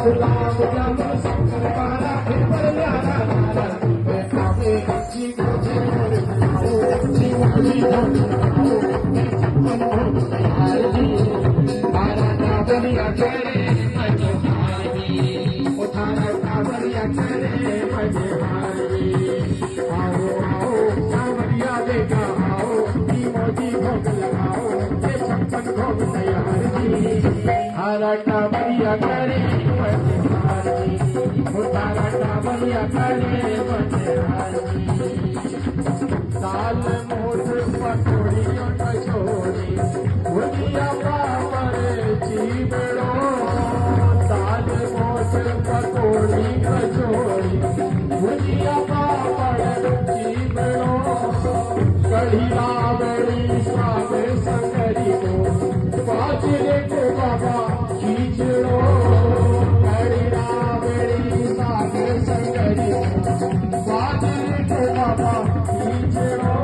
गुलाबजामुन शंकरपारा फिर न्यारा नारा खावे जी मुझे खाओ जी मुझे खाओ मन यार जी मारा ना बलिया करे मजे हारी उठाना ना बलिया करे मजे हारी आओ आओ कांवरिया देखा आओ जी मोजी भोग लगाओ ये छप्पन भोग तैयार जी हरा कांवरिया करे मजे हारी उठाना कांवरिया करे मजे हारी साल मोट पकोड़ी और कचौड़ी भुजिया पापड़ चिवड़ो साल मोट पकोड़ी कचौड़ी भुजिया पापड़ चिवड़ो कढ़ी रावड़ी साग संगरी को बाजरे को बाबा खींचड़ो कढ़ी रावड़ी साग संगरी को बाजरे को बाबा खींचड़ो